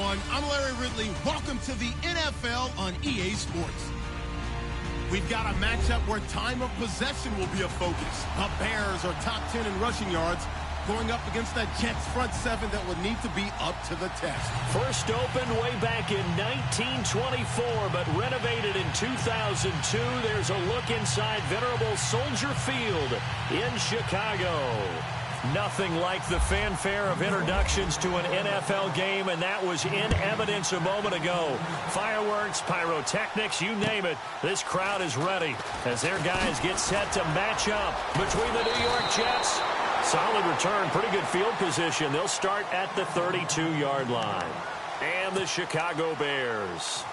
everyone. I'm Larry Ridley. Welcome to the NFL on EA Sports. We've got a matchup where time of possession will be a focus. The Bears are top 10 in rushing yards, going up against the Jets front seven that will need to be up to the test. First opened way back in 1924, but renovated in 2002. There's a look inside venerable Soldier Field in Chicago. Nothing like the fanfare of introductions to an NFL game, and that was in evidence a moment ago. Fireworks, pyrotechnics, you name it. This crowd is ready as their guys get set to match up between the New York Jets. Solid return, pretty good field position. They'll start at the 32-yard line. And the Chicago Bears.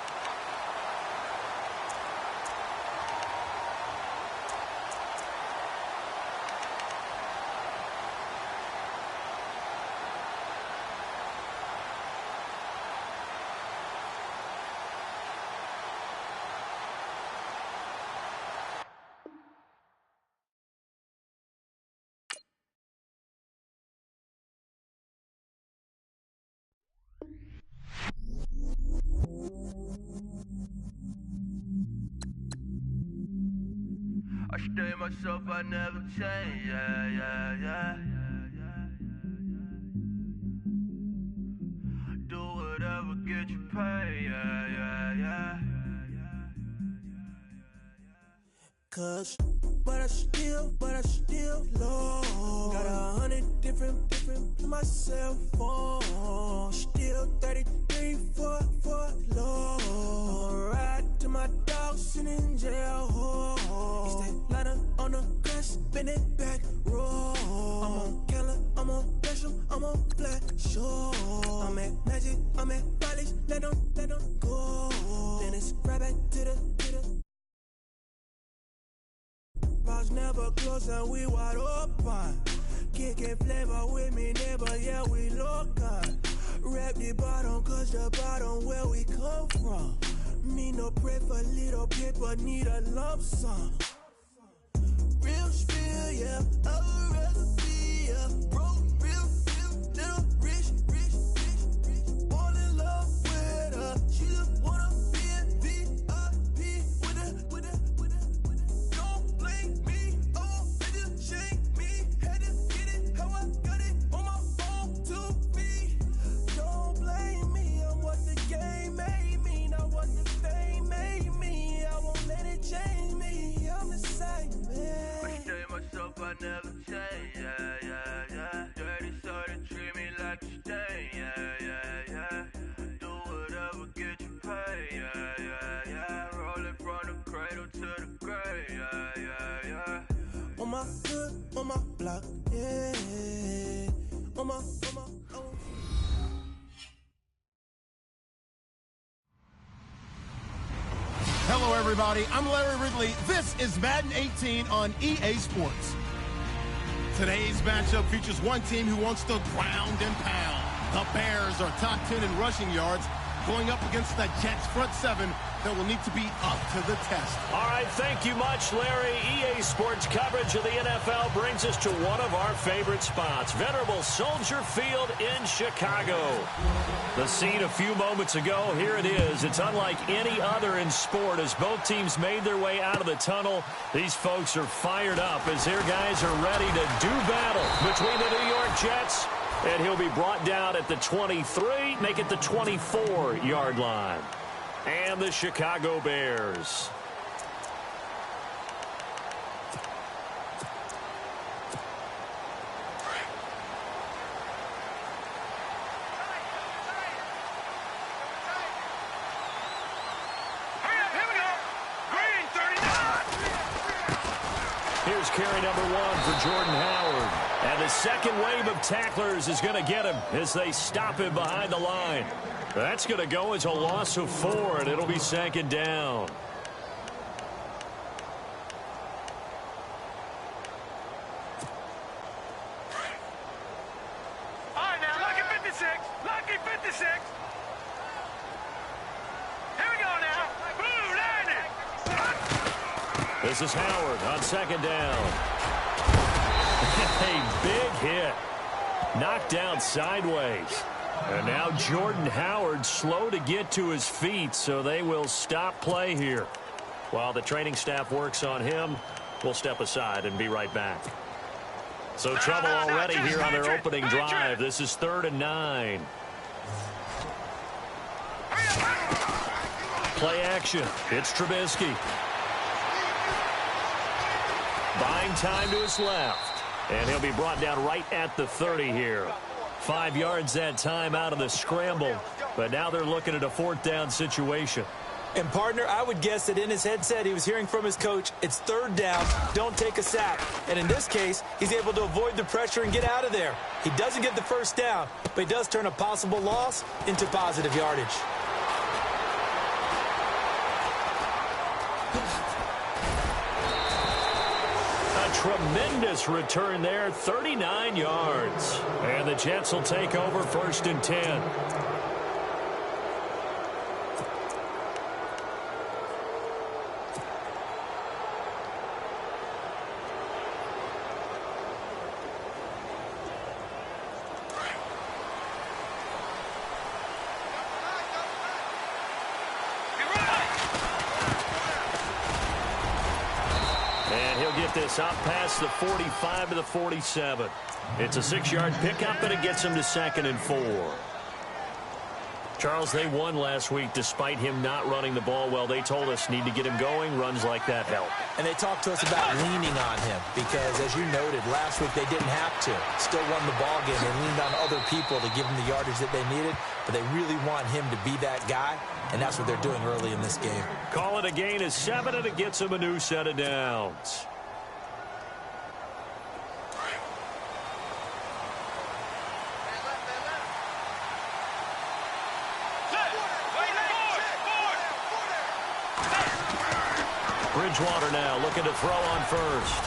I stay myself, I never change, yeah. Do whatever, get you paid, yeah. Cause, but I still low. Got 100 different to my cell phone. Still 33 for low. I'ma ride to my dog sitting in jail. It's that ladder on the grass, spin it back, roll. I'm on Keller, I'm on Bishop, I'm on Black Shore. I'm at Magic, I'm at Valley's, let them go. Then it's right back to the bars never close and we wide open. Kicking flavor with me, neighbor, yeah, we local. Rap the bottom, cause the bottom where we come from. Me no pray for little paper, need a lump sum. Real spill, yeah, I would rather be, yeah. Broke, real, little rich. Fall in love with her, she just wanna be in VIP with her. Don't blame me, oh, they just shame me. Had to get it, how I got it on my phone to me. Don't blame me, I'm what the game made me, not what the fame made me. I won't let it change me, I'm the same man. I stay myself, I never change, yeah. Dirty, so they treat me like a stain, yeah. Do whatever, get you paid, yeah. Rolling from the cradle to the grave, yeah. On my hood, on my block, yeah. On my. Hello, everybody. I'm Larry Ridley. This is Madden 18 on EA Sports. Today's matchup features one team who wants to ground and pound. The Bears are top 10 in rushing yards, going up against the Jets front seven that will need to be up to the test. All right, thank you much, Larry. EA Sports coverage of the NFL brings us to one of our favorite spots, venerable Soldier Field in Chicago. The scene a few moments ago, here it is. It's unlike any other in sport as both teams made their way out of the tunnel. These folks are fired up as their guys are ready to do battle between the New York Jets, and he'll be brought down at the 23, make it the 24-yard line. And the Chicago Bears. Here's carry number 1 for Jordan Howard. And the second wave of tacklers is going to get him as they stop him behind the line. That's going to go as a loss of 4, and it'll be second down. All right, now, lucky 56. Here we go now. Blue, landing. This is Howard on second down. A big hit. Knocked down sideways. And now Jordan Howard slow to get to his feet, so they will stop play here. While the training staff works on him, we'll step aside and be right back. So trouble already here on their opening drive. This is 3rd and 9. Play action. It's Trubisky. Buying time to his left. And he'll be brought down right at the 30 here. 5 yards that time out of the scramble. But now they're looking at a 4th down situation. And, partner, I would guess that in his headset he was hearing from his coach, it's 3rd down, don't take a sack. And in this case, he's able to avoid the pressure and get out of there. He doesn't get the 1st down, but he does turn a possible loss into positive yardage. A tremendous return there, 39 yards. And the Jets will take over 1st and 10. This up past the 45 to the 47. It's a 6-yard pickup, and it gets him to 2nd and 4. Charles, they won last week despite him not running the ball well. They told us need to get him going. Runs like that help. And they talked to us about leaning on him because, as you noted, last week they didn't have to. Still won the ball game. They leaned on other people to give them the yardage that they needed, but they really want him to be that guy, and that's what they're doing early in this game. Call it a gain of 7, and it gets him a new set of downs. Bridgewater now looking to throw on first.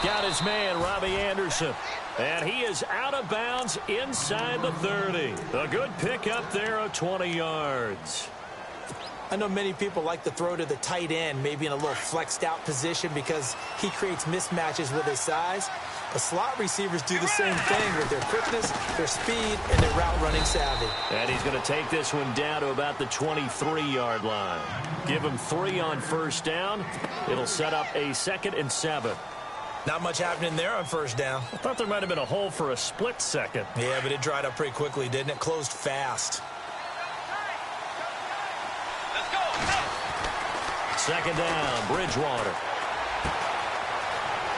Got his man, Robbie Anderson. And he is out of bounds inside the 30. A good pickup there of 20 yards. I know many people like to throw to the tight end, maybe in a little flexed out position because he creates mismatches with his size. But slot receivers do the same thing with their quickness, their speed, and their route running savvy. And he's going to take this one down to about the 23-yard line. Give him 3 on 1st down. It'll set up a 2nd and 7. Not much happening there on 1st down. I thought there might have been a hole for a split second. Yeah, but it dried up pretty quickly, didn't it? Closed fast. 2nd down, Bridgewater.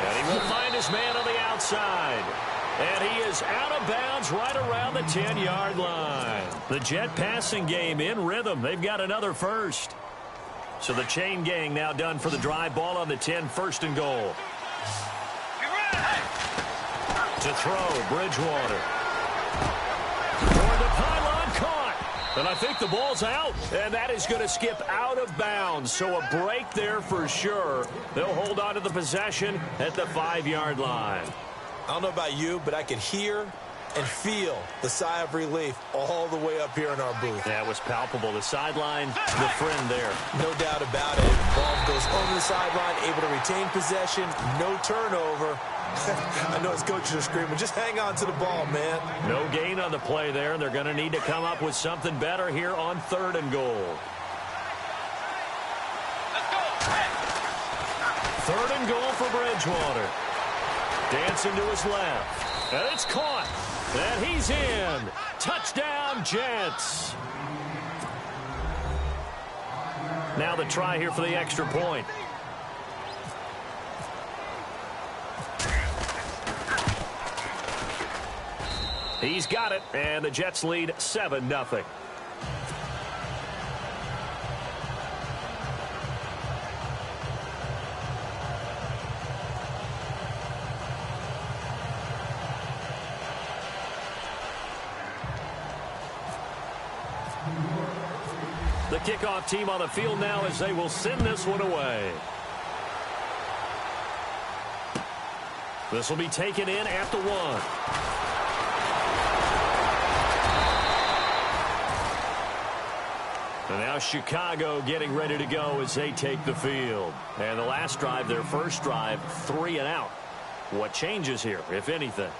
And he will find his man on the outside. And he is out of bounds right around the 10-yard line. The Jet passing game in rhythm. They've got another first. So the chain gang now done for the drive. Ball on the 10, 1st and goal. To throw, Bridgewater. For the pylon, caught. And I think the ball's out. And that is going to skip out of bounds. So a break there for sure. They'll hold on to the possession at the 5-yard line. I don't know about you, but I could hear and feel the sigh of relief all the way up here in our booth. That was palpable. The sideline, the friend there. No doubt about it. Ball goes over the sideline, able to retain possession, no turnover. I know his coaches are screaming, just hang on to the ball, man. No gain on the play there. They're going to need to come up with something better here on 3rd and goal. Let's go. 3rd and goal for Bridgewater. Dancing to his left. And it's caught. And he's in. Touchdown, Jets. Now the try here for the extra point. He's got it, and the Jets lead 7-0. The kickoff team on the field now as they will send this one away. This will be taken in at the 1. And now Chicago getting ready to go as they take the field. And the last drive, their first drive, 3 and out. What changes here, if anything?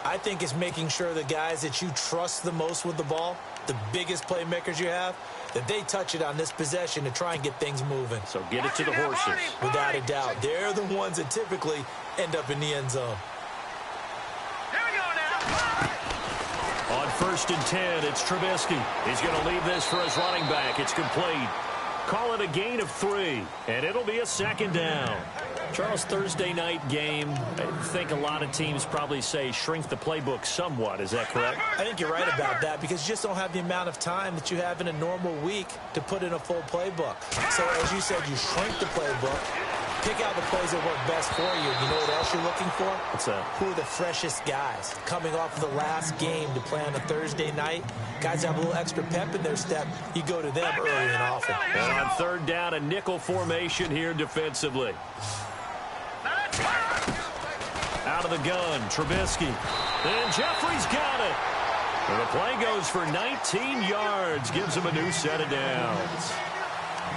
I think it's making sure the guys that you trust the most with the ball, the biggest playmakers you have, that they touch it on this possession to try and get things moving. So get it to the horses. Without a doubt. They're the ones that typically end up in the end zone. On 1st and 10, it's Trubisky. He's going to leave this for his running back. It's complete. Call it a gain of 3, and it'll be a 2nd down. Charles, Thursday night game, I think a lot of teams probably say shrink the playbook somewhat. Is that correct? I think you're right about that because you just don't have the amount of time that you have in a normal week to put in a full playbook. So as you said, you shrink the playbook, pick out the plays that work best for you. You know what else you're looking for? What's that? Who are the freshest guys coming off of the last game to play on a Thursday night? Guys have a little extra pep in their step. You go to them early and often. And on 3rd down, a nickel formation here defensively. Out of the gun, Trubisky. And Jeffrey's got it. And the play goes for 19 yards. Gives him a new set of downs.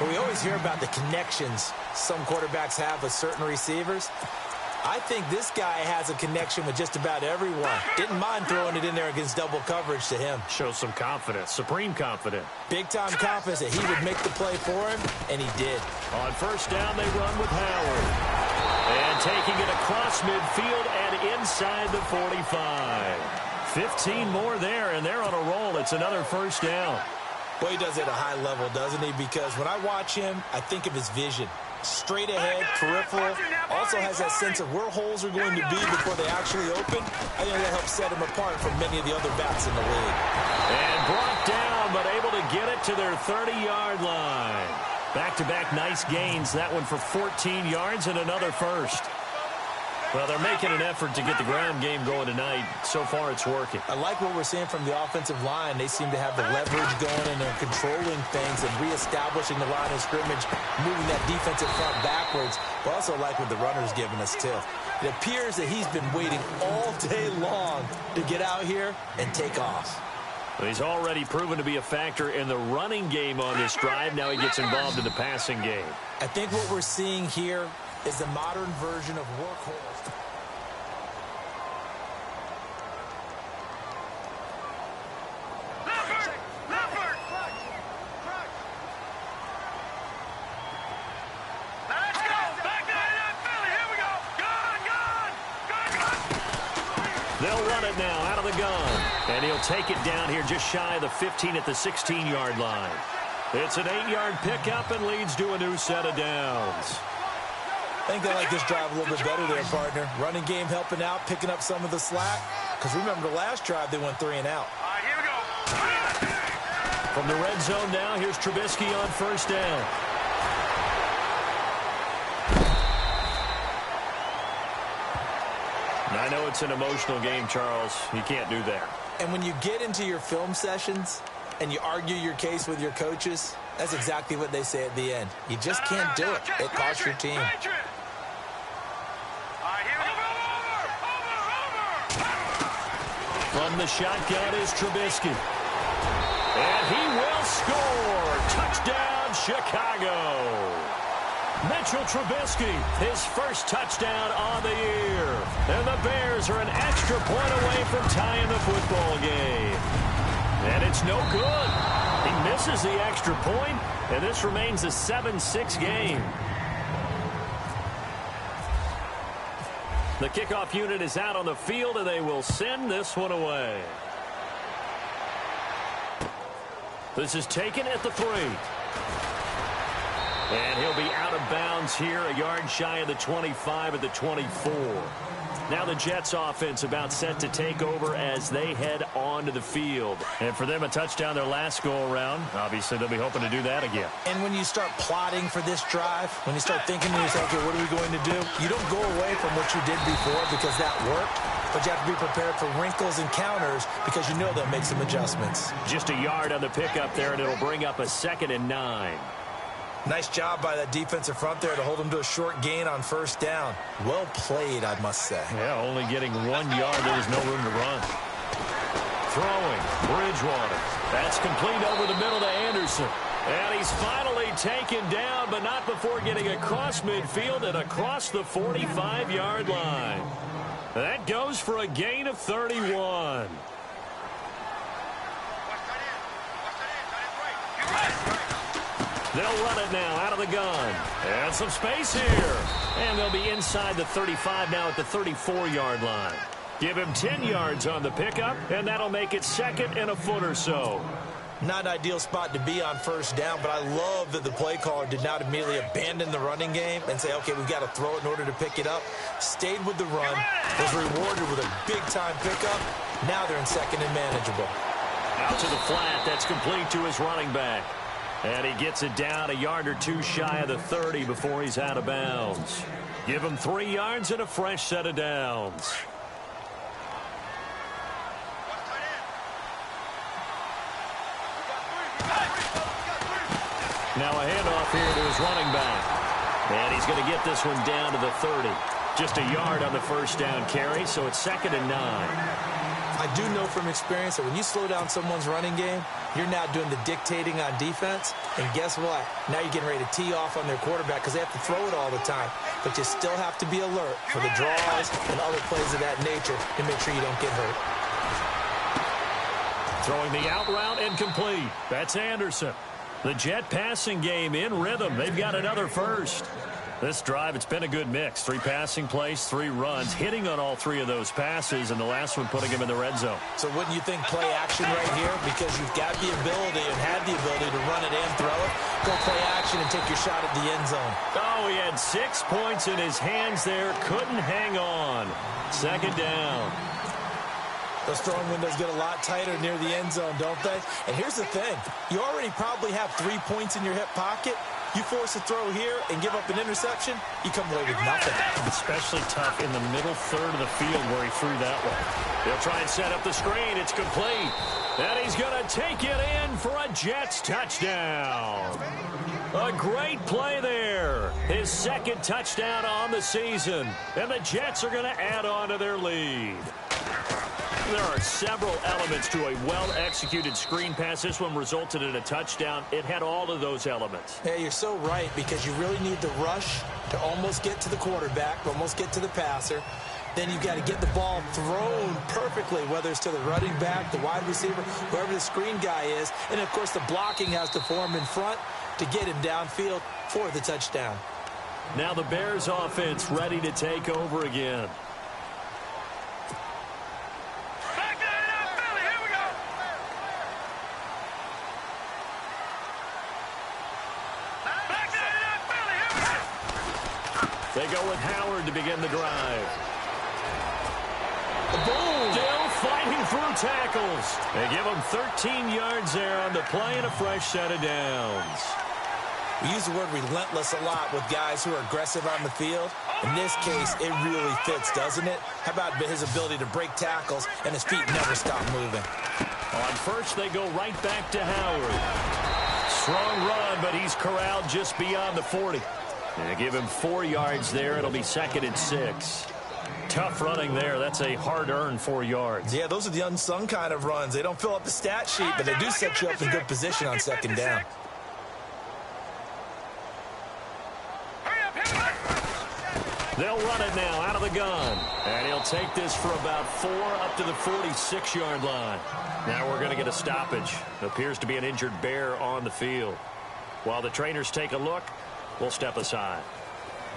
But we always hear about the connections some quarterbacks have with certain receivers. I think this guy has a connection with just about everyone. Didn't mind throwing it in there against double coverage to him. Shows some confidence, supreme confidence. Big-time confidence that he would make the play for him, and he did. On 1st down, they run with Howard. And taking it across midfield and inside the 45. 15 more there, and they're on a roll. It's another 1st down. Well, he does it at a high level, doesn't he? Because when I watch him, I think of his vision. Straight ahead, peripheral. Also has that sense of where holes are going to be before they actually open. I think that helps set him apart from many of the other backs in the league. And brought down, but able to get it to their 30-yard line. Back-to-back nice gains. That one for 14 yards and another 1st. Well, they're making an effort to get the ground game going tonight. So far, it's working. I like what we're seeing from the offensive line. They seem to have the leverage going, and they're controlling things and reestablishing the line of scrimmage, moving that defensive front backwards. But also like what the runner's giving us, too. It appears that he's been waiting all day long to get out here and take off. Well, he's already proven to be a factor in the running game on this drive. Now he gets involved in the passing game. I think what we're seeing here is the modern version of workhorse. They'll run it now out of the gun. And he'll take it down here just shy of the 15 at the 16-yard line. It's an 8-yard pickup and leads to a new set of downs. I think they like this drive a little bit better there, partner. Running game helping out, picking up some of the slack. Because remember, the last drive, they went 3 and out. All right, here we go. From the red zone now, here's Trubisky on 1st down. I know it's an emotional game, Charles. You can't do that. And when you get into your film sessions and you argue your case with your coaches, that's exactly what they say at the end. You just can't do it. It costs your team. From the shotgun is Trubisky. And he will score. Touchdown, Chicago. Mitchell Trubisky, his first touchdown on the year. And the Bears are an extra point away from tying the football game. And it's no good. He misses the extra point, and this remains a 7-6 game. The kickoff unit is out on the field, and they will send this one away. This is taken at the 3. And he'll be out of bounds here, a yard shy of the 25 at the 24. Now the Jets offense about set to take over as they head onto the field. And for them, a touchdown their last go-around. Obviously, they'll be hoping to do that again. And when you start plotting for this drive, when you start thinking to yourself, okay, what are we going to do? You don't go away from what you did before because that worked. But you have to be prepared for wrinkles and counters because you know they'll make some adjustments. Just a yard on the pickup there, and it'll bring up a 2nd and 9. Nice job by that defensive front there to hold him to a short gain on 1st down. Well played, I must say. Yeah, only getting 1 yard. There's no room to run. Throwing, Bridgewater. That's complete over the middle to Anderson. And he's finally taken down, but not before getting across midfield and across the 45-yard line. That goes for a gain of 31. They'll run it now out of the gun. And some space here. And they'll be inside the 35 now at the 34-yard line. Give him 10 yards on the pickup, and that'll make it second and a foot or so. Not an ideal spot to be on first down, but I love that the play caller did not immediately abandon the running game and say, okay, we've got to throw it in order to pick it up. Stayed with the run, was rewarded with a big-time pickup. Now they're in second and manageable. Out to the flat. That's complete to his running back. And he gets it down a yard or two shy of the 30 before he's out of bounds. Give him 3 yards and a fresh set of downs. Now a handoff here to his running back. And he's going to get this one down to the 30. Just a yard on the first down carry, so it's second and 9. I do know from experience that when you slow down someone's running game, you're now doing the dictating on defense. And guess what? Now you're getting ready to tee off on their quarterback because they have to throw it all the time. But you still have to be alert for the draws and other plays of that nature to make sure you don't get hurt. Throwing the out route and complete. That's Anderson. The Jet passing game in rhythm. They've got another first. This drive, it's been a good mix. 3 passing plays, 3 runs, hitting on all 3 of those passes, and the last one putting him in the red zone. So wouldn't you think play action right here? Because you've got the ability and had the ability to run it and throw it. Go play action and take your shot at the end zone. Oh, he had 6 points in his hands there. Couldn't hang on. Second down. Those throwing windows get a lot tighter near the end zone, don't they? And here's the thing. You already probably have 3 points in your hip pocket. You force a throw here and give up an interception, you come away with nothing. Especially tough in the middle third of the field where he threw that one. They'll try and set up the screen. It's complete. And he's going to take it in for a Jets touchdown. A great play there. His second touchdown on the season. And the Jets are going to add on to their lead. There are several elements to a well-executed screen pass. This one resulted in a touchdown. It had all of those elements. Yeah, you're so right, because you really need the rush to almost get to the quarterback, almost get to the passer. Then you've got to get the ball thrown perfectly, whether it's to the running back, the wide receiver, whoever the screen guy is. And, of course, the blocking has to form in front to get him downfield for the touchdown. Now the Bears offense ready to take over again. They go with Howard to begin the drive. Boom! Still fighting through tackles. They give him 13 yards there on the play and a fresh set of downs. We use the word relentless a lot with guys who are aggressive on the field. In this case, it really fits, doesn't it? How about his ability to break tackles and his feet never stop moving? On first, they go right back to Howard. Strong run, but he's corralled just beyond the 40. They give him 4 yards there. It'll be second and 6. Tough running there. That's a hard-earned 4 yards. Yeah, those are the unsung kind of runs. They don't fill up the stat sheet, but they do set you up in good position on second down. They'll run it now out of the gun. And he'll take this for about 4 up to the 46-yard line. Now we're going to get a stoppage. Appears to be an injured Bear on the field. While the trainers take a look, we'll step aside.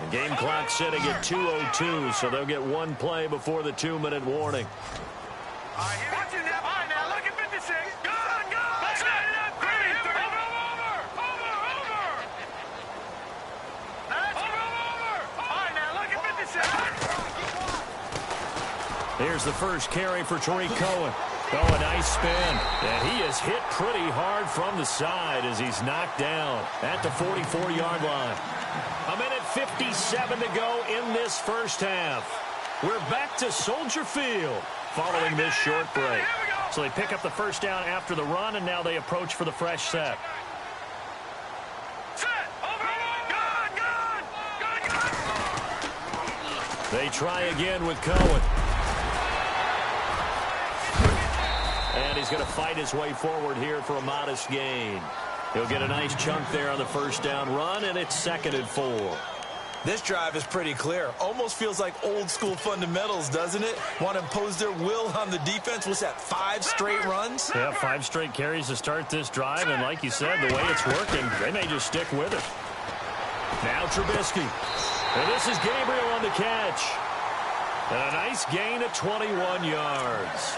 The game clock sitting at 2:02, so they'll get 1 play before the 2-minute warning. Here's the first carry for Tariq Cohen. Oh, a nice spin. And he is hit pretty hard from the side as he's knocked down at the 44-yard line. 1:57 to go in this first half. We're back to Soldier Field following this short break. So they pick up the first down after the run, and now they approach for the fresh set. They try again with Cohen. And he's going to fight his way forward here for a modest gain. He'll get a nice chunk there on the first down run, and it's second and 4. This drive is pretty clear. Almost feels like old school fundamentals, doesn't it? Want to impose their will on the defense. What's that, 5 straight runs? Yeah, 5 straight carries to start this drive, and like you said, the way it's working, they may just stick with it. Now Trubisky. And this is Gabriel on the catch. And a nice gain of 21 yards.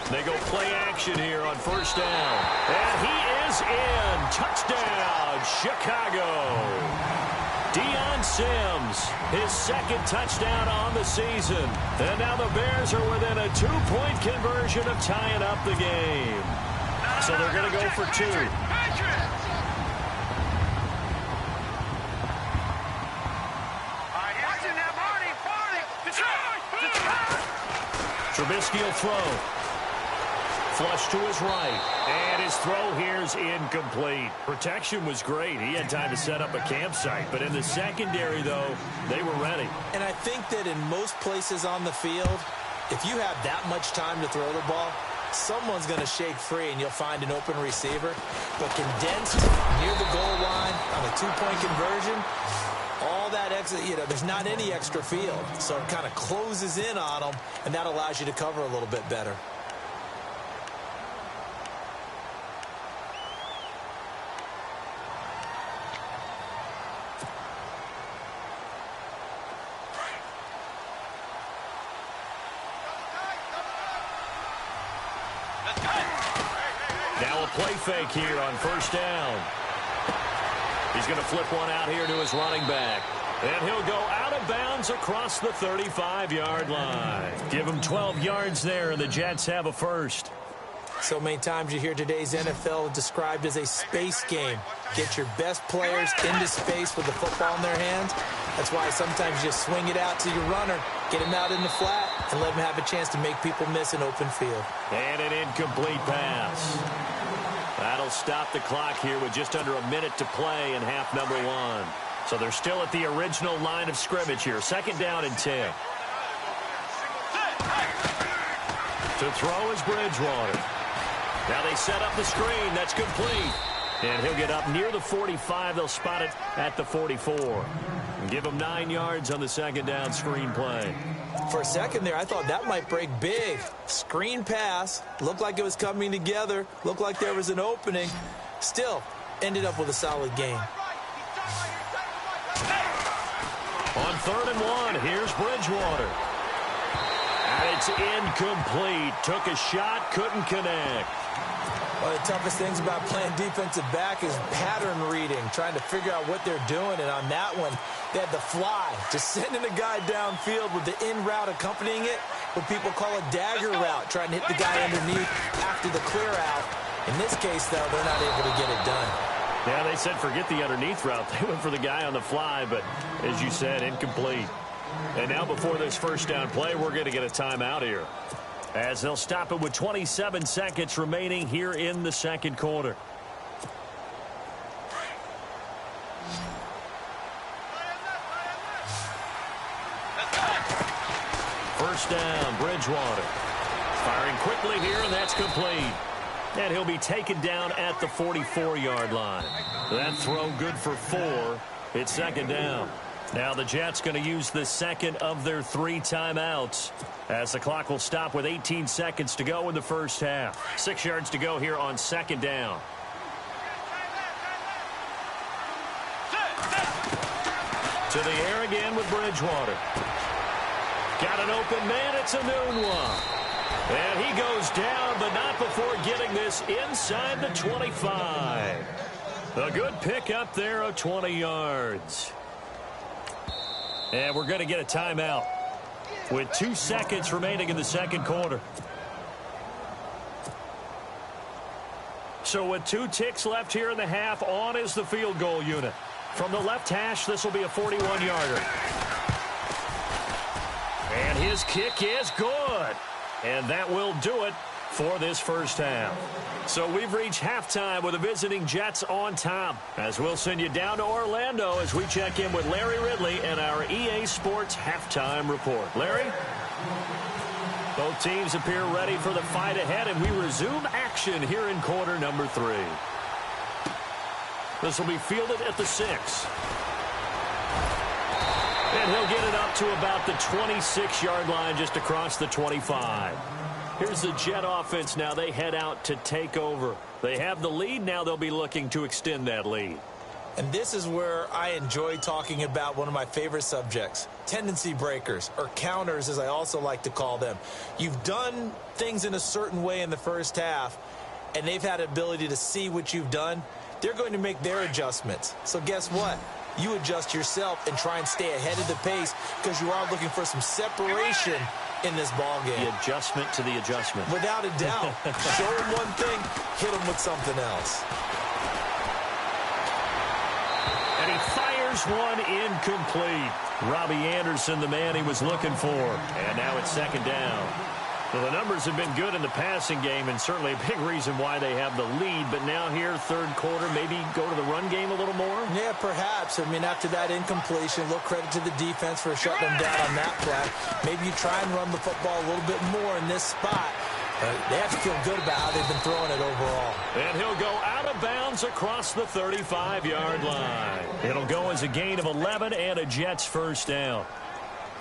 They go play action here on first down. And he is in. Touchdown, Chicago. Deion Sims, his 2nd touchdown on the season. And now the Bears are within a 2-point conversion of tying up the game. So they're going to go for 2. Trubisky will throw. Flush to his right. And his throw here is incomplete. Protection was great. He had time to set up a campsite. But in the secondary, though, they were ready. And I think that in most places on the field, if you have that much time to throw the ball, someone's going to shake free and you'll find an open receiver. But condensed near the goal line on a 2-point conversion, all that extra, there's not any extra field. So it kind of closes in on them, and that allows you to cover a little bit better. Now a play fake here on first down. He's going to flip one out here to his running back. And he'll go out of bounds across the 35-yard line. Give him 12 yards there, and the Jets have a first. So many times you hear today's NFL described as a space game. Get your best players into space with the football in their hands. That's why sometimes you just swing it out to your runner, get him out in the flat, and let him have a chance to make people miss an open field. And an incomplete pass. That'll stop the clock here with just under a minute to play in half number 1. So they're still at the original line of scrimmage here. 2nd down and 10. To throw is Bridgewater. Now they set up the screen. That's complete. And he'll get up near the 45. They'll spot it at the 44. And give him 9 yards on the 2nd down screen play. For a second there, I thought that might break big. Screen pass. Looked like it was coming together. Looked like there was an opening. Still, ended up with a solid game. On 3rd and 1, here's Bridgewater. And it's incomplete. Took a shot, couldn't connect. One of the toughest things about playing defensive back is pattern reading, trying to figure out what they're doing. And on that one, they had the fly, just sending a guy downfield with the in route accompanying it, what people call a dagger route, trying to hit the guy underneath after the clear out. In this case, though, they're not able to get it done. Yeah, they said forget the underneath route. They went for the guy on the fly, but as you said, incomplete. And now before this first down play, we're going to get a timeout here, as they'll stop it with 27 seconds remaining here in the 2nd quarter. First down, Bridgewater. Firing quickly here, and that's complete. And he'll be taken down at the 44-yard line. That throw good for 4. It's 2nd down. Now the Jets going to use the 2nd of their 3 timeouts, as the clock will stop with 18 seconds to go in the first half. 6 yards to go here on 2nd down. To the air again with Bridgewater. Got an open man. It's a noon one. And he goes down, but not before getting this inside the 25. A good pickup there of 20 yards. And we're going to get a timeout with 2 seconds remaining in the 2nd quarter. So with 2 ticks left here in the half, on is the field goal unit. From the left hash, this will be a 41-yarder. And his kick is good. And that will do it for this first half. So we've reached halftime with the visiting Jets on top. As we'll send you down to Orlando as we check in with Larry Ridley and our EA Sports halftime report. Larry? Both teams appear ready for the fight ahead, and we resume action here in quarter number 3. This will be fielded at the 6. And he'll get it up to about the 26-yard line, just across the 25. Here's the Jet offense now. They head out to take over. They have the lead. Now they'll be looking to extend that lead. And this is where I enjoy talking about one of my favorite subjects, tendency breakers, or counters as I also like to call them. You've done things in a certain way in the first half, and they've had the ability to see what you've done. They're going to make their adjustments. So guess what? You adjust yourself and try and stay ahead of the pace because you are looking for some separation in this ball game. The adjustment to the adjustment. Without a doubt. Show them one thing, hit them with something else. And he fires one incomplete. Robbie Anderson, the man he was looking for. And now it's second down. Well, the numbers have been good in the passing game, and certainly a big reason why they have the lead. But now here, third quarter, maybe go to the run game a little more? Yeah, perhaps. I mean, after that incompletion, a little credit to the defense for shutting them down on that play. Maybe you try and run the football a little bit more in this spot. They have to feel good about how they've been throwing it overall. And he'll go out of bounds across the 35-yard line. It'll go as a gain of 11 and a Jets first down.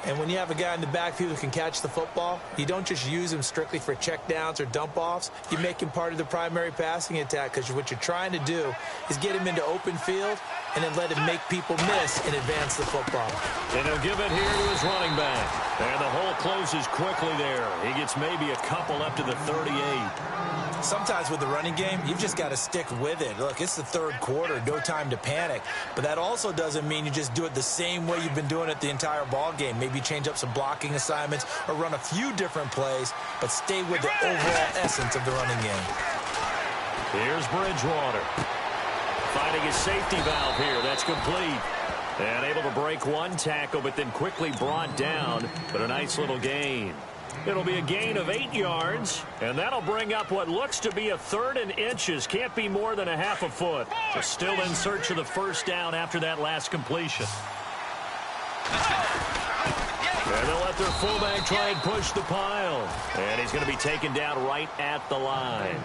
And when you have a guy in the backfield who can catch the football, you don't just use him strictly for checkdowns or dump-offs. You make him part of the primary passing attack because what you're trying to do is get him into open field and then let him make people miss and advance the football. And he'll give it here to his running back. And the hole closes quickly there. He gets maybe a couple up to the 38. Sometimes with the running game, you've just got to stick with it. Look, it's the third quarter, no time to panic. But that also doesn't mean you just do it the same way you've been doing it the entire ball game. Maybe change up some blocking assignments or run a few different plays, but stay with the overall essence of the running game. Here's Bridgewater. Finding his safety valve here. That's complete. And able to break one tackle, but then quickly brought down. But a nice little gain. It'll be a gain of 8 yards, and that'll bring up what looks to be a third and inches. Can't be more than a half a foot. Just still in search of the first down after that last completion. And they'll let their fullback try and push the pile. And he's going to be taken down right at the line.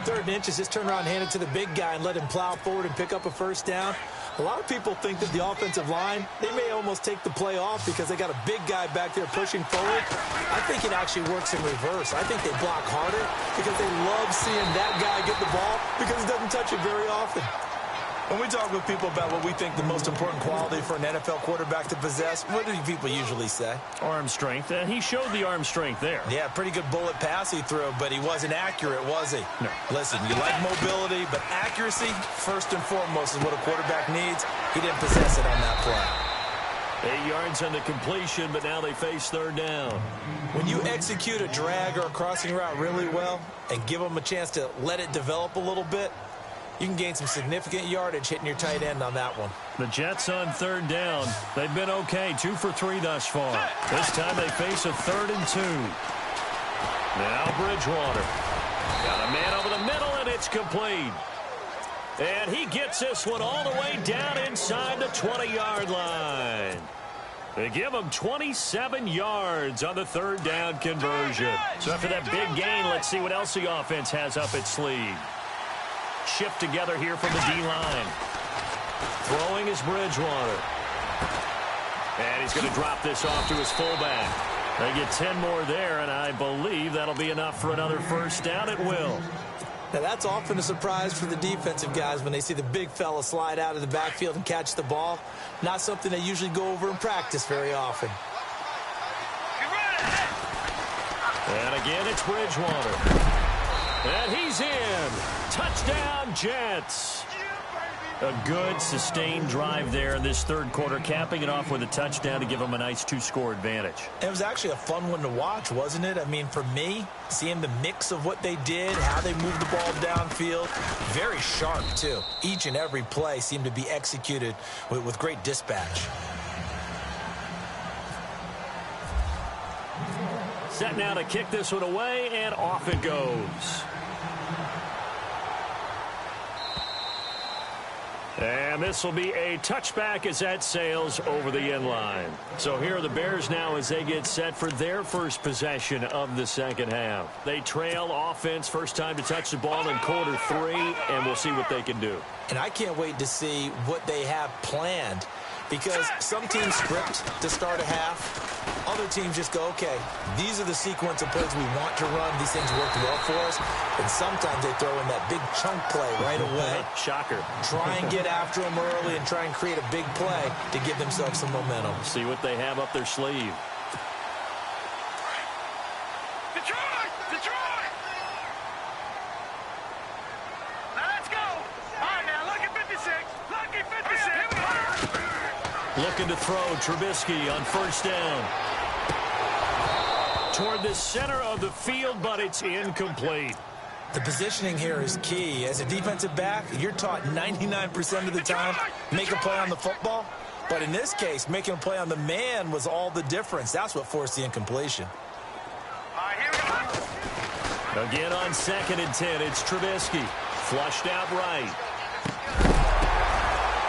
Third and inches, just turn around and hand it to the big guy and let him plow forward and pick up a first down. A lot of people think that the offensive line, they may almost take the play off because they got a big guy back there pushing forward. I think it actually works in reverse. I think they block harder because they love seeing that guy get the ball because he doesn't touch it very often. When we talk with people about what we think the most important quality for an NFL quarterback to possess, what do people usually say? Arm strength. He showed the arm strength there. Yeah, pretty good bullet pass he threw, but he wasn't accurate, was he? No. Listen, you like mobility, but accuracy, first and foremost, is what a quarterback needs. He didn't possess it on that play. 8 yards on the completion, but now they face third down. When you execute a drag or a crossing route really well and give them a chance to let it develop a little bit, you can gain some significant yardage hitting your tight end on that one. The Jets on third down. They've been okay, 2 for 3 thus far. This time they face a 3rd and 2. Now Bridgewater. Got a man over the middle, and it's complete. And he gets this one all the way down inside the 20-yard line. They give him 27 yards on the third down conversion. So after that big gain, let's see what else the offense has up its sleeve. Shift together here from the D-line. Throwing is Bridgewater. And he's going to drop this off to his fullback. They get 10 more there, and I believe that'll be enough for another first down. It will. Now, that's often a surprise for the defensive guys when they see the big fella slide out of the backfield and catch the ball. Not something they usually go over in practice very often. And again, it's Bridgewater. And he's in. Touchdown, Jets. A good, sustained drive there in this third quarter, capping it off with a touchdown to give them a nice 2-score advantage. It was actually a fun one to watch, wasn't it? I mean, for me, seeing the mix of what they did, how they moved the ball downfield, very sharp, too. Each and every play seemed to be executed with great dispatch. Set now to kick this one away, and off it goes. And this will be a touchback as that sails over the end line. So here are the Bears now as they get set for their first possession of the second half. They trail offense, first time to touch the ball in quarter 3, and we'll see what they can do. And I can't wait to see what they have planned, because some teams script to start a half. Other teams just go, okay, these are the sequence of plays we want to run. These things worked well for us. And sometimes they throw in that big chunk play right away. Shocker. Try and get after them early and try and create a big play to give themselves some momentum. See what they have up their sleeve. Detroit! Detroit! Now let's go! All right, now, look at 56. Look at 56. Here we go. Looking to throw Trubisky on first down. Toward the center of the field, but it's incomplete. The positioning here is key. As a defensive back, you're taught 99% of the time, make a play on the football. But in this case, making a play on the man was all the difference. That's what forced the incompletion. All right, here we go. Again on 2nd and 10, it's Trubisky. Flushed out right.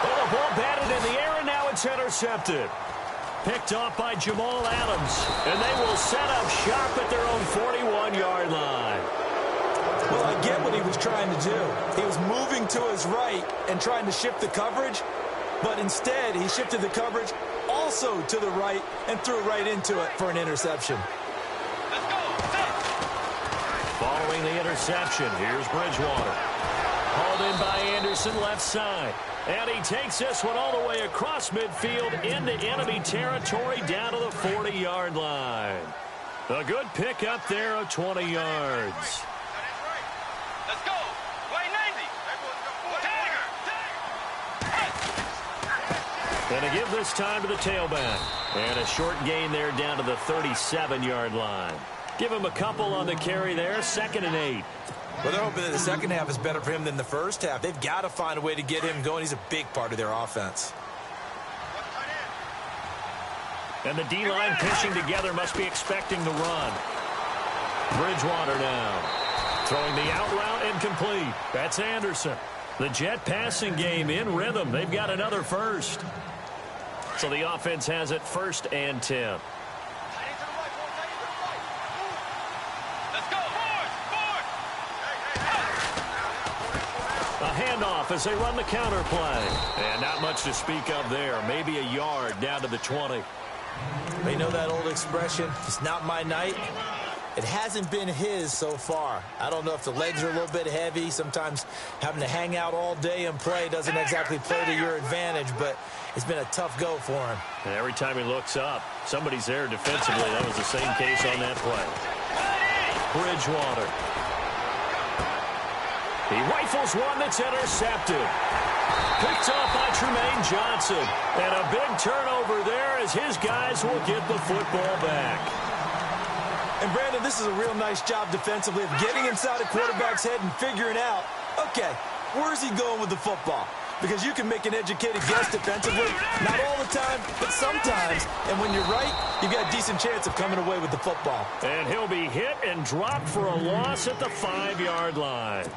Oh, the ball batted in the air, and now it's intercepted. Picked off by Jamal Adams. And they will set up shop at their own 41-yard line. Well, I get what he was trying to do. He was moving to his right and trying to shift the coverage, but instead he shifted the coverage also to the right and threw right into it for an interception. Let's go. Following the interception, here's Bridgewater. Hauled in by Anderson, left side. And he takes this one all the way across midfield into enemy territory down to the 40-yard line. A good pick up there of 20 yards. Let's go. Play 90. Tiger. And to give this time to the tailback. And a short gain there down to the 37-yard line. Give him a couple on the carry there, 2nd and 8. Well, they're hoping that the second half is better for him than the first half. They've got to find a way to get him going. He's a big part of their offense. And the D-line pitching together must be expecting the run. Bridgewater now. Throwing the out route incomplete. That's Anderson. The Jet passing game in rhythm. They've got another first. So the offense has it 1st and 10. A handoff as they run the counter play. And not much to speak of there. Maybe a yard down to the 20. You know that old expression, it's not my night? It hasn't been his so far. I don't know if the legs are a little bit heavy. Sometimes having to hang out all day and play doesn't exactly play to your advantage, but it's been a tough go for him. And every time he looks up, somebody's there defensively. That was the same case on that play. Bridgewater. He rifles one that's intercepted. Picked off by Tremaine Johnson. And a big turnover there as his guys will get the football back. And, Brandon, this is a real nice job defensively of getting inside a quarterback's head and figuring out, okay, where's he going with the football? Because you can make an educated guess defensively, not all the time, but sometimes. And when you're right, you've got a decent chance of coming away with the football. And he'll be hit and dropped for a loss at the 5-yard line.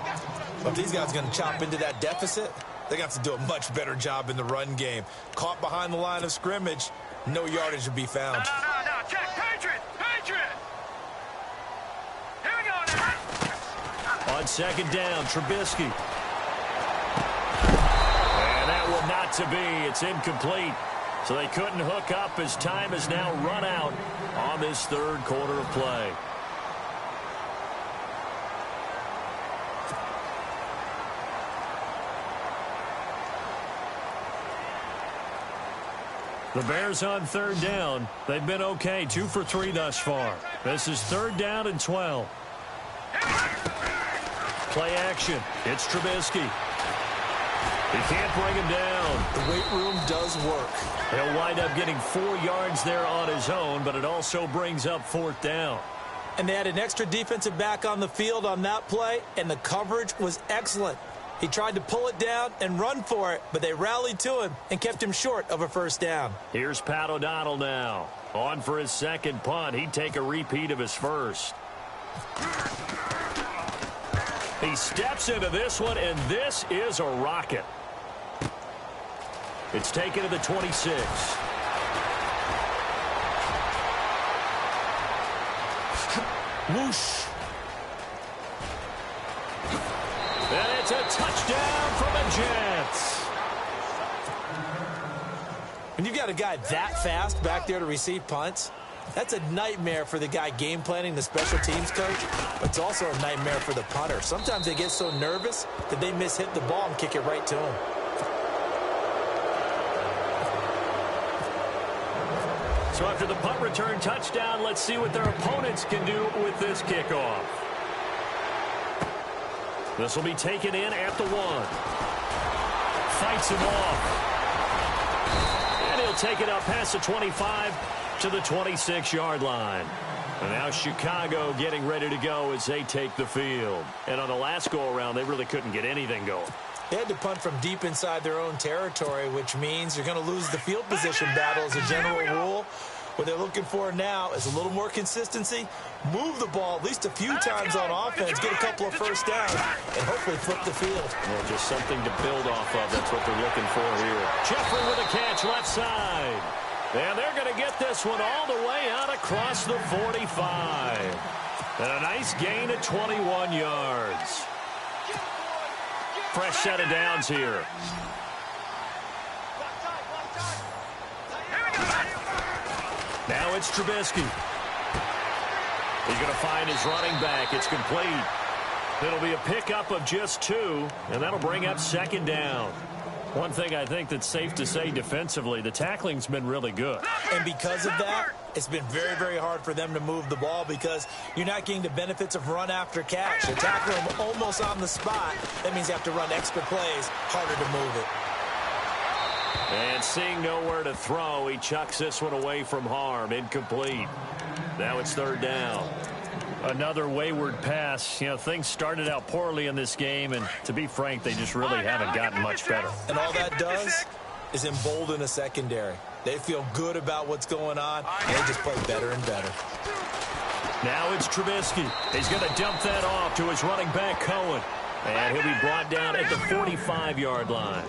Well, if these guys are going to chop into that deficit, they're going to have to do a much better job in the run game. Caught behind the line of scrimmage, no yardage to be found. No. Check. Patriot. Here we go now. On 2nd down, Trubisky. And that will not to be. It's incomplete. So they couldn't hook up as time has now run out on this 3rd quarter of play. The Bears on 3rd down. They've been okay, 2 for 3 thus far. This is 3rd down and 12. Play action. It's Trubisky. He can't bring him down. The weight room does work. He'll wind up getting 4 yards there on his own, but it also brings up 4th down. And they had an extra defensive back on the field on that play, and the coverage was excellent. He tried to pull it down and run for it, but they rallied to him and kept him short of a first down. Here's Pat O'Donnell now. On for his second punt. He'd take a repeat of his first. He steps into this one, and this is a rocket. It's taken to the 26. Whoosh. And it's a touchdown for the Jets. When you've got a guy that fast back there to receive punts, that's a nightmare for the guy game planning, the special teams coach, but it's also a nightmare for the punter. Sometimes they get so nervous that they hit the ball and kick it right to him. So after the punt return touchdown, let's see what their opponents can do with this kickoff. This will be taken in at the 1. Fights him off. And he'll take it up past the 25 to the 26-yard line. And now Chicago getting ready to go as they take the field. And on the last go-around, they really couldn't get anything going. They had to punt from deep inside their own territory, which means you're going to lose the field position battle as a general rule. What they're looking for now is a little more consistency, move the ball at least a few times on offense, get a couple of first downs, and hopefully flip the field. Well, just something to build off of. That's what they're looking for here. Jeffrey with a catch left side. And they're going to get this one all the way out across the 45. And a nice gain of 21 yards. Fresh set of downs here. Now it's Trubisky. He's going to find his running back. It's complete. It'll be a pickup of just 2, and that'll bring up second down. One thing I think that's safe to say defensively, the tackling's been really good. And because of that, it's been very, very hard for them to move the ball because you're not getting the benefits of run after catch. They're tackling them almost on the spot. That means you have to run extra plays, harder to move it. And seeing nowhere to throw, he chucks this one away from harm. Incomplete. Now it's third down. Another wayward pass. You know, things started out poorly in this game, and to be frank, they just really haven't gotten much better. And all that does is embolden a secondary. They feel good about what's going on, and they just play better and better. Now it's Trubisky. He's going to dump that off to his running back, Cohen. And he'll be brought down at the 45-yard line.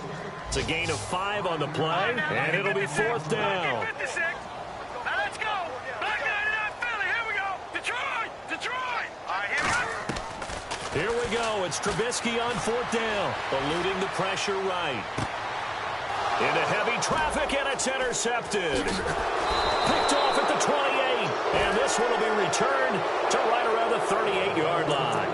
It's a gain of 5 on the play, and it'll be fourth down. Now let's go. Back 99 Philly. Here we go. Detroit. Detroit. All right, here we go. Here we go. It's Trubisky on fourth down. Eluding the pressure right. Into heavy traffic, and it's intercepted. Picked off at the 28. And this one will be returned to right around the 38-yard line.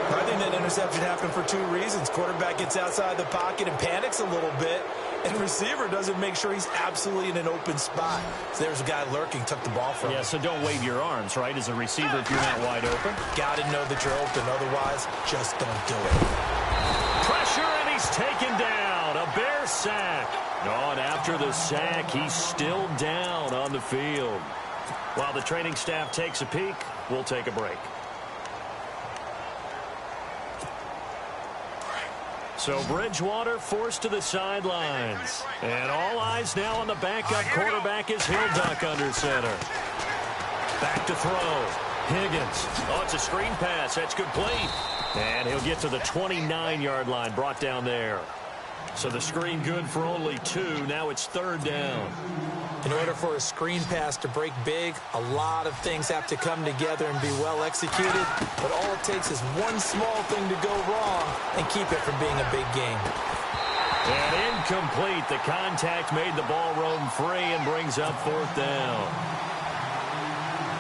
I think that interception happened for 2 reasons. Quarterback gets outside the pocket and panics a little bit, and receiver doesn't make sure he's absolutely in an open spot. So there's a guy lurking, took the ball from him. Yeah, so don't wave your arms, right, as a receiver if you're not wide open. Got to know that you're open. Otherwise, just don't do it. Pressure, and he's taken down. A Bear sack. On after the sack, he's still down on the field. While the training staff takes a peek, we'll take a break. So Bridgewater forced to the sidelines. And all eyes now on the backup quarterback as he'll duck under center. Back to throw. Higgins. Oh, it's a screen pass. That's complete. And he'll get to the 29-yard line, brought down there. So the screen good for only 2. Now it's third down. In order for a screen pass to break big, a lot of things have to come together and be well executed. But all it takes is one small thing to go wrong and keep it from being a big game. And incomplete. The contact made the ball roam free and brings up fourth down.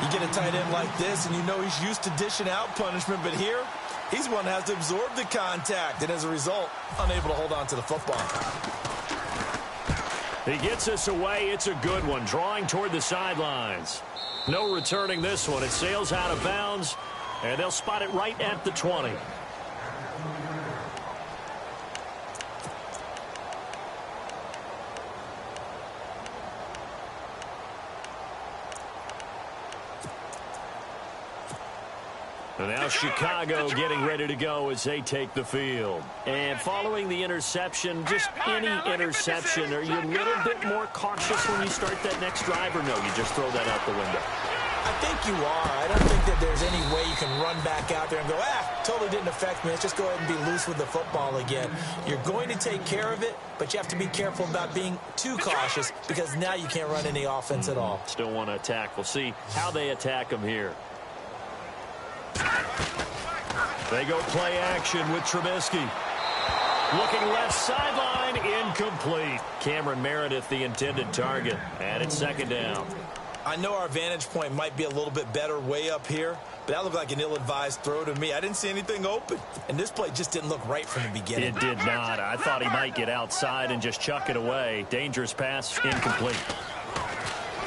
You get a tight end like this, and you know he's used to dishing out punishment. But here, he's one that has to absorb the contact, and as a result, unable to hold on to the football. He gets us away. It's a good one. Drawing toward the sidelines. No returning this one. It sails out of bounds, and they'll spot it right at the 20. And now Chicago getting ready to go as they take the field. And following the interception, just any interception, are you a little bit more cautious when you start that next drive, or no, you just throw that out the window? I think you are. I don't think that there's any way you can run back out there and go, totally didn't affect me. Let's just go ahead and be loose with the football again. You're going to take care of it, but you have to be careful about being too cautious because now you can't run any offense at all. Still want to attack. We'll see how they attack them here. They go play action with Trubisky. Looking left sideline, incomplete. Cameron Meredith, the intended target, and it's second down. I know our vantage point might be a little bit better way up here, but that looked like an ill-advised throw to me. I didn't see anything open, and this play just didn't look right from the beginning. It did not. I thought he might get outside and just chuck it away. Dangerous pass, incomplete.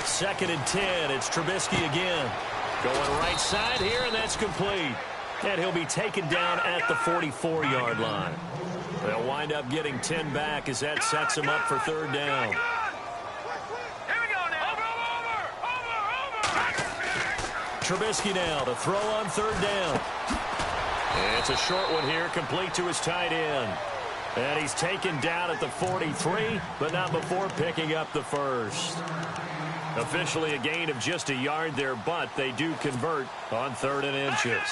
2nd and 10. It's Trubisky again. Going right side here, and that's complete. And he'll be taken down at the 44-yard line. They'll wind up getting 10 back as that sets him up for 3rd down. Trubisky now to throw on 3rd down. It's a short one here, complete to his tight end. And he's taken down at the 43, but not before picking up the first. Officially a gain of just a yard there, but they do convert on 3rd and inches.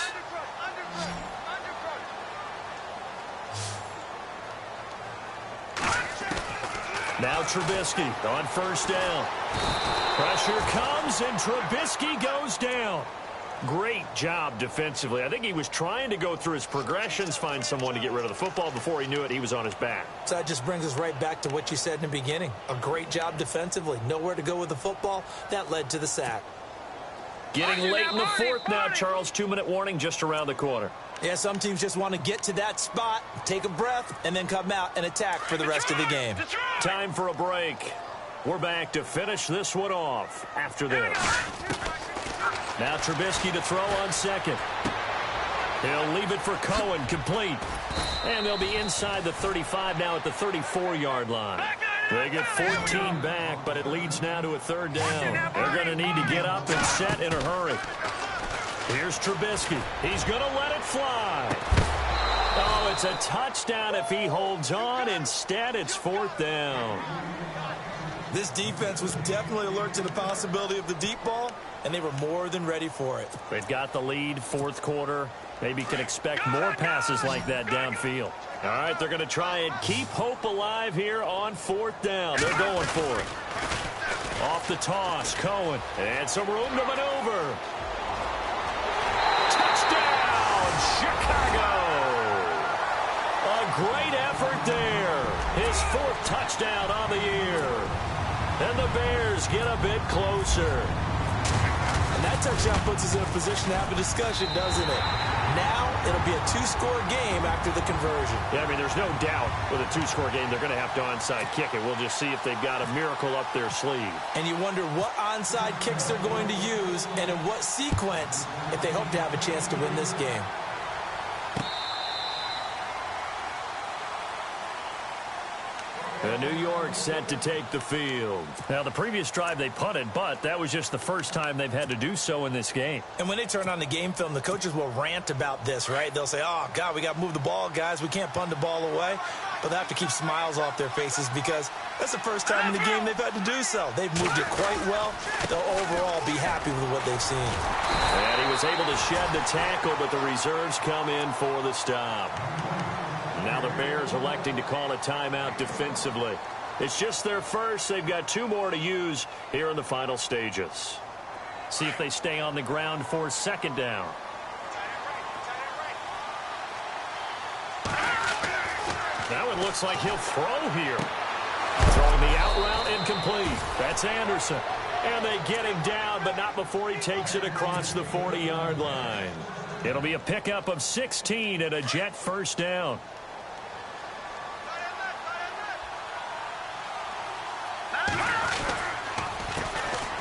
Now Trubisky on 1st down. Pressure comes, and Trubisky goes down. Great job defensively. I think he was trying to go through his progressions, find someone to get rid of the football. Before he knew it, he was on his back. So that just brings us right back to what you said in the beginning. A great job defensively. Nowhere to go with the football. That led to the sack. Getting late in the 4th now, Charles. 2-minute warning just around the corner. Yeah, some teams just want to get to that spot, take a breath, and then come out and attack for the rest of the game. Time for a break. We're back to finish this one off after this. Now Trubisky to throw on 2nd. He'll leave it for Cohen, complete. And they'll be inside the 35 now at the 34-yard line. They get 14 back, but it leads now to a 3rd down. They're going to need to get up and set in a hurry. Here's Trubisky. He's going to let it fly. Oh, it's a touchdown if he holds on. Instead, it's 4th down. This defense was definitely alert to the possibility of the deep ball, and they were more than ready for it. They've got the lead, 4th quarter. Maybe can expect more passes like that downfield. All right, they're going to try and keep hope alive here on 4th down. They're going for it. Off the toss, Cohen. And some room to maneuver. Touchdown, Chicago! A great effort there. His 4th touchdown on the year. And the Bears get a bit closer. And that touchdown puts us in a position to have a discussion, doesn't it? Now it'll be a 2-score game after the conversion. Yeah, I mean, there's no doubt with a 2-score game they're going to have to onside kick it. We'll just see if they've got a miracle up their sleeve. And you wonder what onside kicks they're going to use and in what sequence if they hope to have a chance to win this game. And New York set to take the field. Now, the previous drive they punted, but that was just the first time they've had to do so in this game. And when they turn on the game film, the coaches will rant about this, right? They'll say, oh, God, we got to move the ball, guys. We can't punt the ball away. But they have to keep smiles off their faces because that's the first time in the game they've had to do so. They've moved it quite well. They'll overall be happy with what they've seen. And he was able to shed the tackle, but the reserves come in for the stop. Now the Bears electing to call a timeout defensively. It's just their first. They've got 2 more to use here in the final stages. See if they stay on the ground for 2nd down. Now it looks like he'll throw here. Throwing the out route, incomplete. That's Anderson. And they get him down, but not before he takes it across the 40-yard line. It'll be a pickup of 16 and a Jet 1st down.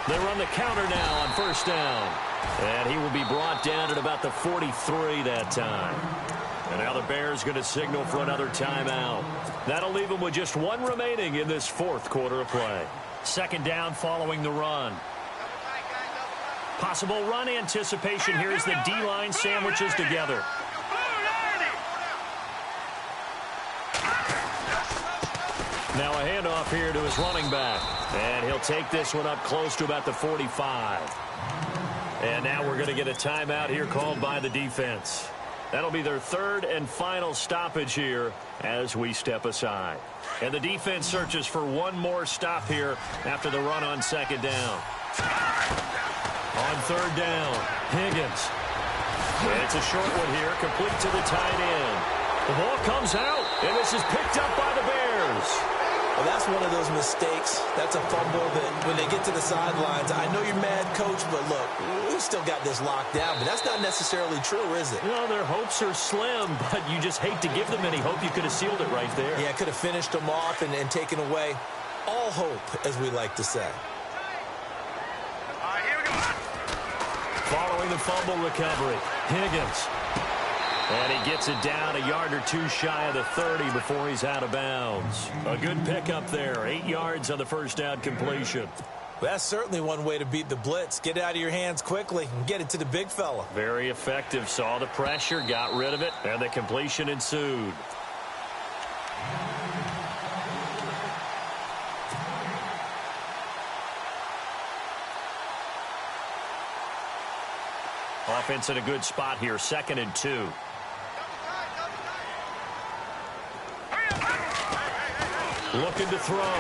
They run the counter now on 1st down. And he will be brought down at about the 43 that time. And now the Bears going to signal for another timeout. That'll leave them with just 1 remaining in this 4th quarter of play. 2nd down following the run. Possible run anticipation here as the D-line sandwiches together. Now a handoff here to his running back. And he'll take this one up close to about the 45. And now we're going to get a timeout here called by the defense. That'll be their third and final stoppage here as we step aside. And the defense searches for one more stop here after the run on second down. On third down, Higgins. And it's a short one here, complete to the tight end. The ball comes out, and this is picked up by the Bears. Well, that's one of those mistakes. That's a fumble that when they get to the sidelines, I know you're mad, Coach, but look, we still got this locked down. But that's not necessarily true, is it? No, their hopes are slim, but you just hate to give them any hope. You could have sealed it right there. Yeah, could have finished them off and taken away all hope, as we like to say. All right, here we go. Following the fumble recovery, Higgins. And he gets it down a yard or two shy of the 30 before he's out of bounds. A good pickup there. 8 yards on the first down completion. That's certainly one way to beat the blitz. Get it out of your hands quickly and get it to the big fella. Very effective. Saw the pressure, got rid of it, and the completion ensued. Offense in a good spot here. 2nd and 2. Looking to throw.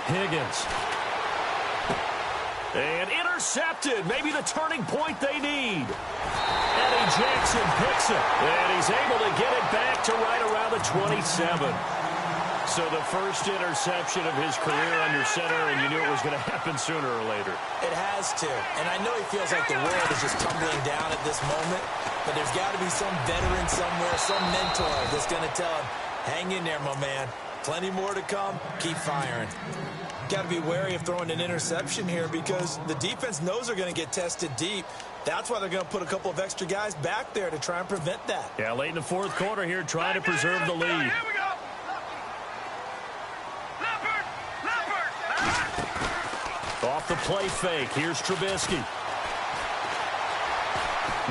Higgins. And intercepted. Maybe the turning point they need. Eddie Jackson picks it. And he's able to get it back to right around the 27. So the first interception of his career under center, and you knew it was going to happen sooner or later. It has to. And I know he feels like the world is just tumbling down at this moment. But there's got to be some veteran somewhere, some mentor that's going to tell him, hang in there, my man. Plenty more to come. Keep firing. Got to be wary of throwing an interception here because the defense knows they're going to get tested deep. That's why they're going to put a couple of extra guys back there to try and prevent that. Yeah, late in the fourth quarter here, trying to preserve the lead. Here we go. Leopard. Off the play fake. Here's Trubisky.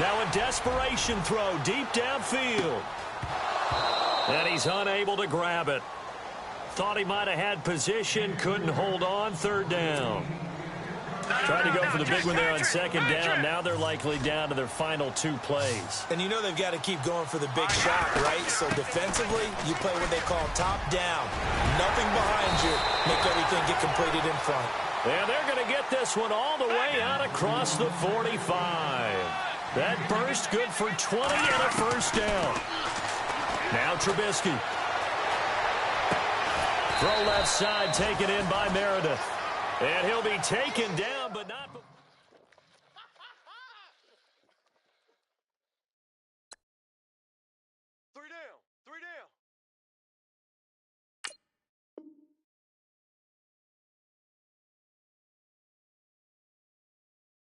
Now a desperation throw deep downfield. And he's unable to grab it. Thought he might have had position, couldn't hold on. Third down. Trying to go for the big one there on second down. Now they're likely down to their final 2 plays. And you know they've got to keep going for the big shot, right? So defensively, you play what they call top down. Nothing behind you. Make everything get completed in front. And they're going to get this one all the way out across the 45. That burst good for 20 and a first down. Now Trubisky. Throw left side taken in by Meredith. And he'll be taken down, but